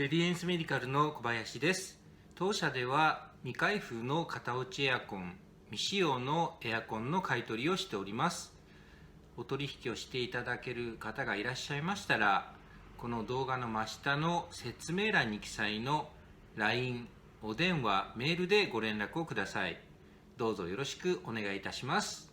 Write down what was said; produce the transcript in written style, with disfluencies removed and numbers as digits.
レディエンスメディカルの小林です。当社では未開封の型落ちエアコン、未使用のエアコンの買い取りをしております。お取引をしていただける方がいらっしゃいましたら、この動画の真下の説明欄に記載の LINE、お電話、メールでご連絡をください。どうぞよろしくお願いいたします。